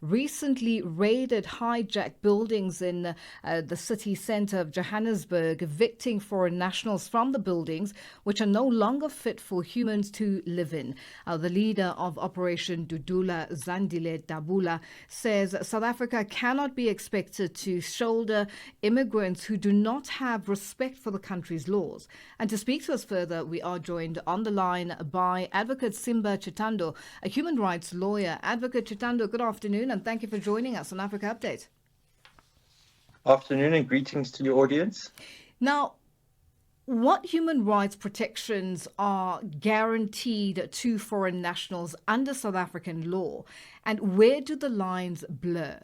recently raided hijacked buildings in the city centre of Johannesburg, evicting foreign nationals from the buildings, which are no longer fit for humans to live in. The leader of Operation Dudula, Zandile Dabula, says South Africa cannot be expected to shoulder immigrants who do not have respect for the country's laws. And to speak to us further, we are joined on the line by Advocate Simba Chitando, a human rights lawyer. Advocate Chitando, good afternoon, and thank you for joining us on Africa Update. Afternoon and greetings to your audience. Now, what human rights protections are guaranteed to foreign nationals under South African law, and where do the lines blur?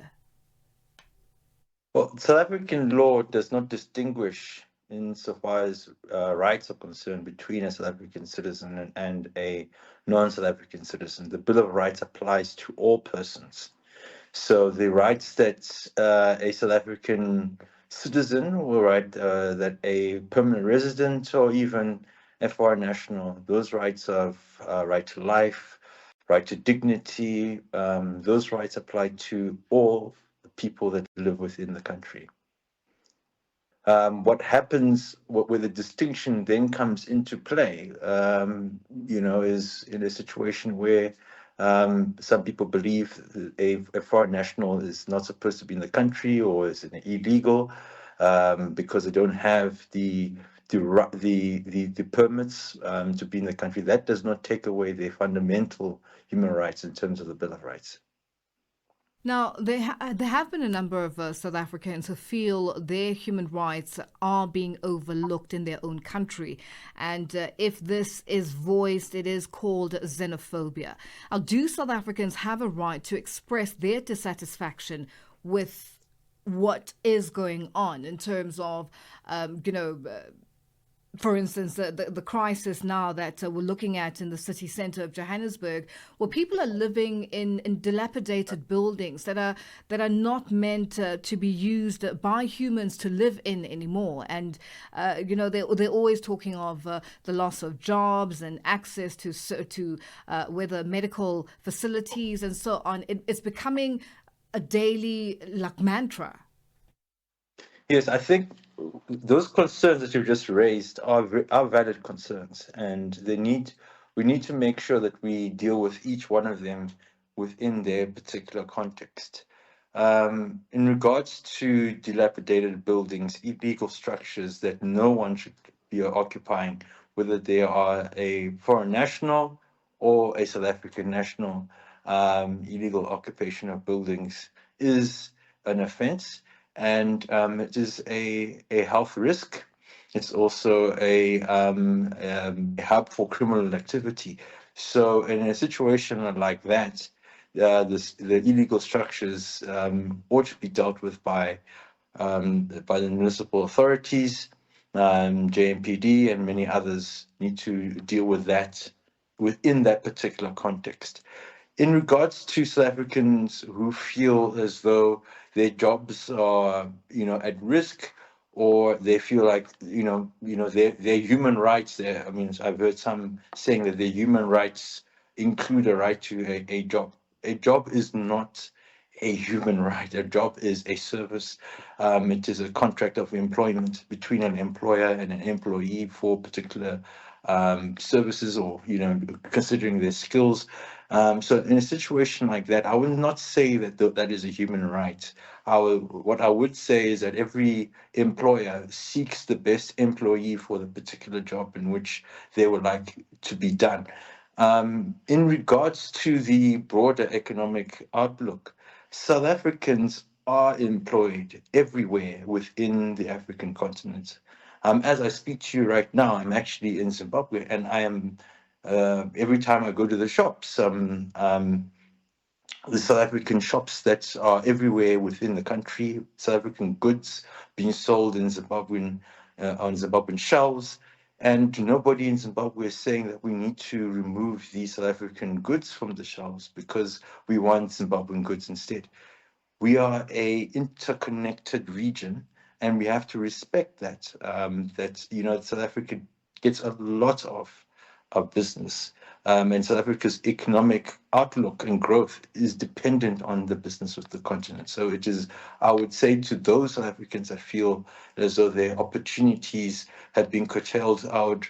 Well, South African law does not distinguish insofar as rights are concerned between a South African citizen and a non-South African citizen. The Bill of Rights applies to all persons. So the rights that a South African citizen will that a permanent resident or even a foreign national, those rights of right to life, right to dignity, those rights apply to all the people that live within the country. What happens, where the distinction then comes into play, is in a situation where some people believe a foreign national is not supposed to be in the country or is illegal because they don't have the permits to be in the country. That does not take away their fundamental human rights in terms of the Bill of Rights. Now, there have been a number of South Africans who feel their human rights are being overlooked in their own country. And if this is voiced, it is called xenophobia. Now, do South Africans have a right to express their dissatisfaction with what is going on in terms of, for instance, the crisis now that we're looking at in the city centre of Johannesburg, where people are living in dilapidated buildings that are not meant to be used by humans to live in anymore. And they're always talking of the loss of jobs and access to whether medical facilities and so on. It's becoming a daily mantra. Yes, I think those concerns that you've just raised are valid concerns, and we need to make sure that we deal with each one of them within their particular context. In regards to dilapidated buildings, illegal structures that no one should be occupying, whether they are a foreign national or a South African national, illegal occupation of buildings is an offense. And it is a health risk. It's also a hub for criminal activity. So in a situation like that, the illegal structures ought to be dealt with by the municipal authorities, JMPD, and many others need to deal with that within that particular context. In regards to South Africans who feel as though their jobs are, at risk, or they feel like, their human rights. I've heard some saying that their human rights include a right to a job. A job is not a human right. A job is a service. It is a contract of employment between an employer and an employee for particular services or, considering their skills. So in a situation like that, I would not say that that is a human right. What I would say is that every employer seeks the best employee for the particular job in which they would like to be done. In regards to the broader economic outlook, South Africans are employed everywhere within the African continent. As I speak to you right now, I'm actually in Zimbabwe, and I am every time I go to the shops, the South African shops that are everywhere within the country, South African goods being sold in Zimbabwean on Zimbabwean shelves, and nobody in Zimbabwe is saying that we need to remove these South African goods from the shelves because we want Zimbabwean goods instead. We are a interconnected region, and we have to respect that. South Africa gets a lot of our business. And South Africa's economic outlook and growth is dependent on the business of the continent. So it is, I would say to those South Africans that feel as though their opportunities have been curtailed, I would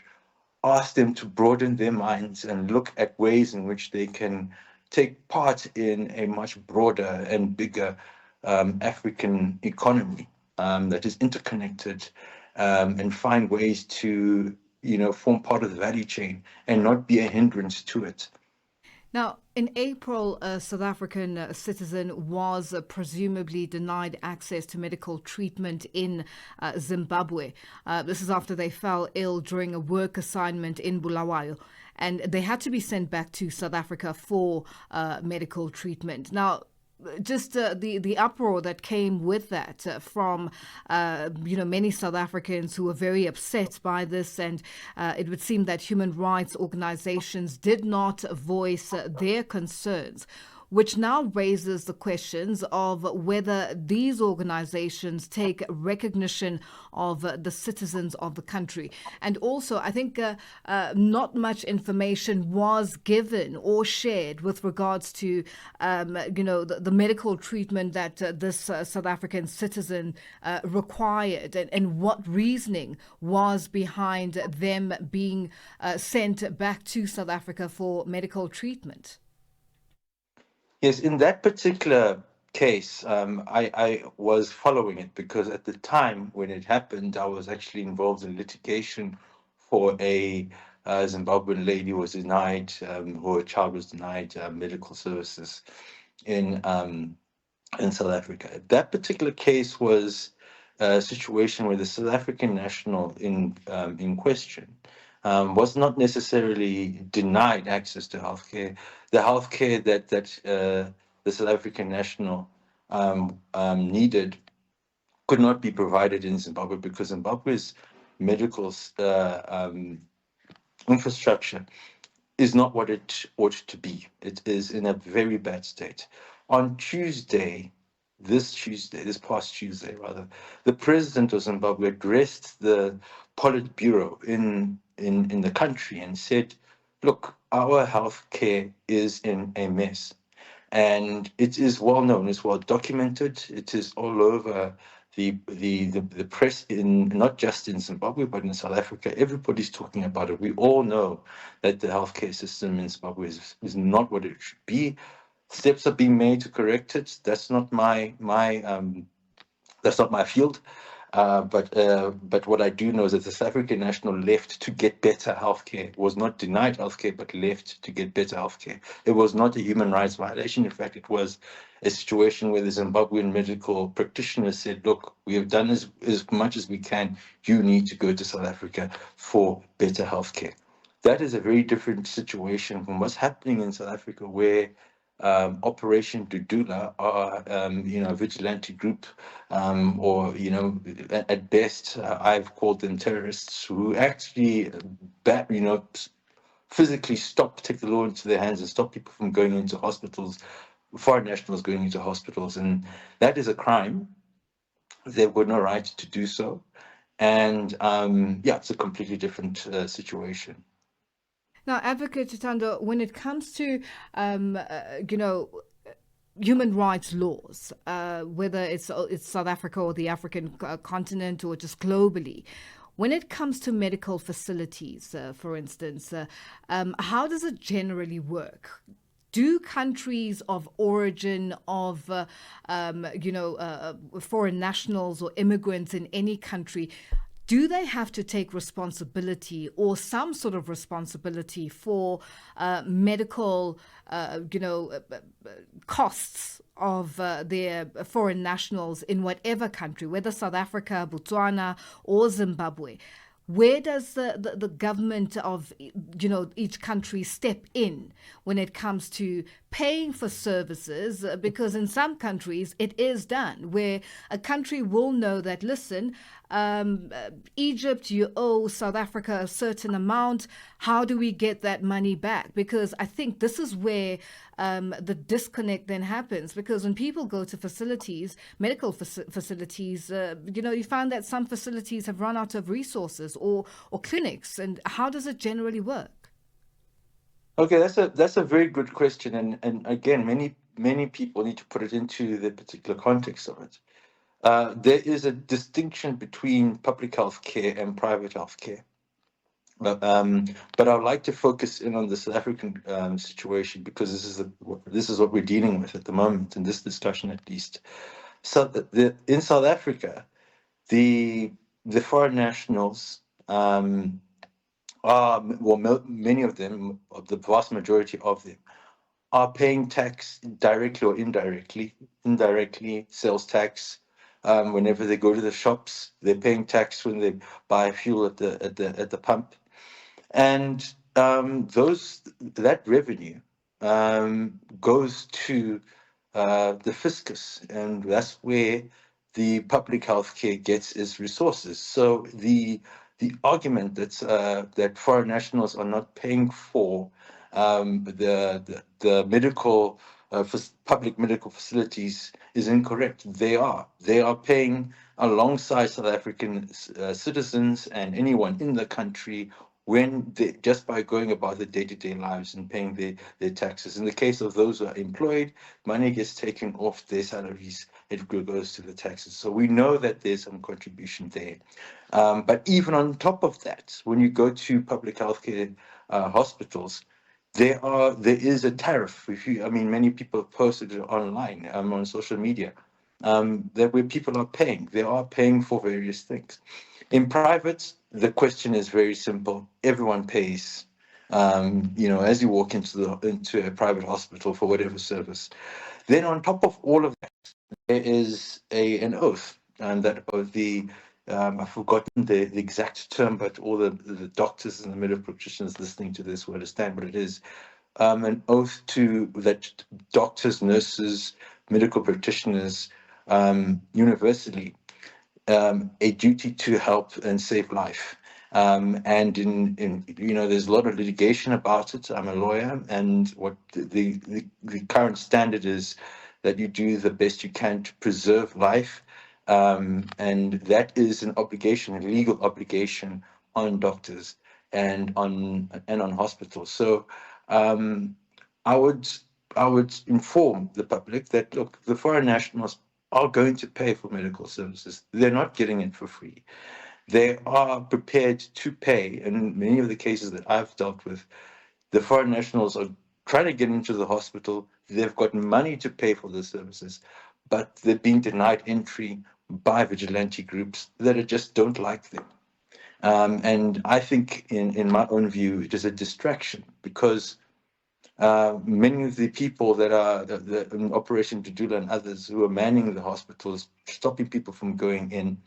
ask them to broaden their minds and look at ways in which they can take part in a much broader and bigger African economy that is interconnected, and find ways to, form part of the value chain and not be a hindrance to it. Now, in April, a South African citizen was presumably denied access to medical treatment in Zimbabwe. This is after they fell ill during a work assignment in Bulawayo, and they had to be sent back to South Africa for medical treatment. Now, just the uproar that came with that from many South Africans who were very upset by this, and it would seem that human rights organizations did not voice their concerns, which now raises the questions of whether these organizations take recognition of the citizens of the country. And also, I think not much information was given or shared with regards to, the medical treatment that this South African citizen required, and what reasoning was behind them being sent back to South Africa for medical treatment. Yes, in that particular case, I was following it because at the time when it happened, I was actually involved in litigation for a Zimbabwean lady who was denied, who her child was denied medical services in South Africa. That particular case was a situation where the South African national in question was not necessarily denied access to healthcare. The healthcare that the South African national needed could not be provided in Zimbabwe because Zimbabwe's medical infrastructure is not what it ought to be. It is in a very bad state. On this past Tuesday, rather, the president of Zimbabwe addressed the Politburo in the country and said, look, our healthcare is in a mess. And it is well known, it's well documented, it is all over the press, in not just in Zimbabwe but in South Africa. Everybody's talking about it. We all know that the healthcare system in Zimbabwe is not what it should be. Steps are being made to correct it. That's not my field. But what I do know is that the South African national left to get better healthcare, was not denied healthcare, but left to get better healthcare. It was not a human rights violation. In fact, it was a situation where the Zimbabwean medical practitioners said, look, we have done as much as we can. You need to go to South Africa for better healthcare. That is a very different situation from what's happening in South Africa, where Operation Dudula, a vigilante group, or at best, I've called them terrorists who actually, physically take the law into their hands and stop people from going into hospitals, foreign nationals going into hospitals, and that is a crime. They've got no right to do so, and it's a completely different situation. Now, Advocate Chitando, when it comes to, human rights laws, whether it's South Africa or the African continent or just globally, when it comes to medical facilities, for instance, how does it generally work? Do countries of origin of, foreign nationals or immigrants in any country, do they have to take responsibility or some sort of responsibility for medical, costs of their foreign nationals in whatever country, whether South Africa, Botswana, or Zimbabwe? Where does the government of each country step in when it comes to paying for services? Because in some countries it is done, where a country will know that, listen, Egypt, you owe South Africa a certain amount. How do we get that money back? Because I think this is where the disconnect then happens. Because when people go to facilities, medical facilities, you find that some facilities have run out of resources or clinics. And how does it generally work? Okay, that's a very good question, and again, many people need to put it into the particular context of it. There is a distinction between public health care and private health care. But but I would like to focus in on the South African situation because this is what we're dealing with at the moment in this discussion, at least. So in South Africa, the foreign nationals are well, many of them, the vast majority of them, are paying tax directly or indirectly. Indirectly, sales tax. Whenever they go to the shops, they're paying tax when they buy fuel at the pump, and that revenue goes to the fiscus, and that's where the public health care gets its resources. So the argument that foreign nationals are not paying for the medical public medical facilities is incorrect. They are paying alongside South African citizens and anyone in the country when they, just by going about their day-to-day lives and paying their taxes. In the case of those who are employed, money gets taken off their salaries. It goes to the taxes. So we know that there's some contribution there. But even on top of that, when you go to public healthcare hospitals, there is a tariff. If you, I mean, many people have posted it online on social media that where people are paying. They are paying for various things. In private, the question is very simple. Everyone pays. As you walk into a private hospital for whatever service. Then on top of all of that, there is an oath, and that oath, I've forgotten the exact term, but all the doctors and the medical practitioners listening to this will understand what it is. An oath to that doctors, nurses, medical practitioners, universally, a duty to help and save life. And there's a lot of litigation about it. I'm a lawyer, and what the current standard is that you do the best you can to preserve life, and that is an obligation, a legal obligation on doctors and on hospitals. So um, I would I would inform the public that look, the foreign nationals are going to pay for medical services. They're not getting it for free. They are prepared to pay. And many of the cases that I've dealt with, the foreign nationals are trying to get into the hospital. They've got money to pay for the services, but they're being denied entry by vigilante groups that just don't like them. And I think, in my own view, it is a distraction because many of the people that are in Operation Dudula and others who are manning the hospitals, stopping people from going in,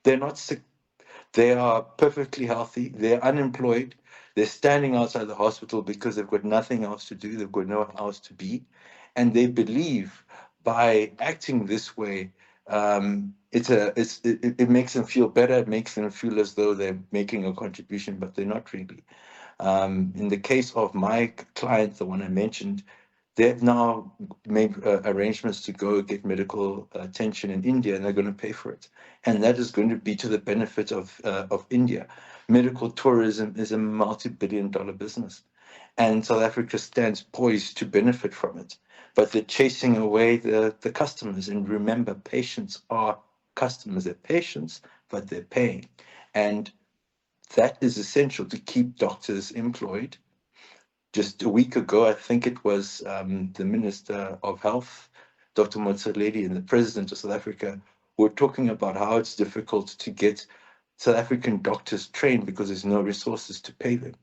they're not sick. They are perfectly healthy. They're unemployed. They're standing outside the hospital because they've got nothing else to do. They've got nowhere else to be. And they believe by acting this way, it makes them feel better. It makes them feel as though they're making a contribution, but they're not really. In the case of my client, the one I mentioned, they've now made arrangements to go get medical attention in India, and they're going to pay for it. And that is going to be to the benefit of India. Medical tourism is a multi-billion-dollar business, and South Africa stands poised to benefit from it. But they're chasing away the customers. And remember, patients are customers. They're patients, but they're paying. And that is essential to keep doctors employed. Just a week ago, I think it was the Minister of Health, Dr. Motsoaledi, and the President of South Africa were talking about how it's difficult to get South African doctors trained because there's no resources to pay them.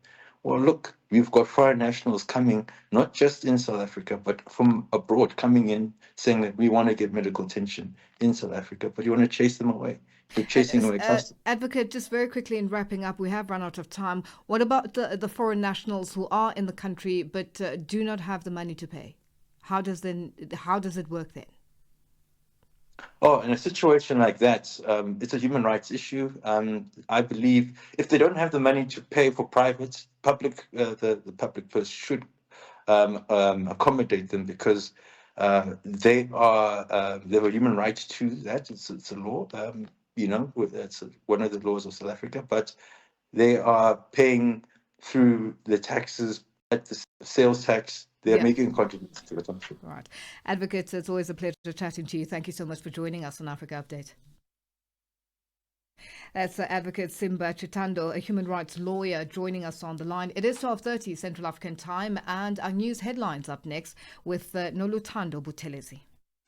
Well, look, we've got foreign nationals coming, not just in South Africa, but from abroad, coming in saying that we want to get medical attention in South Africa, but you want to chase them away. You're chasing away customers. Advocate, just very quickly in wrapping up, we have run out of time. What about the foreign nationals who are in the country but do not have the money to pay? How does it work then? Oh, in a situation like that, it's a human rights issue. I believe if they don't have the money to pay for private, the public purse should accommodate them because they have a human right to that. It's a law. That's one of the laws of South Africa. But they are paying through the taxes at the sales tax, they're Yeah. making a contribution to the country. Right. Advocate, it's always a pleasure chatting to you. Thank you so much for joining us on Africa Update. That's Advocate Simba Chitando, a human rights lawyer, joining us on the line. It is 12:30 Central African Time, and our news headlines up next with Nolutando Buthelezi.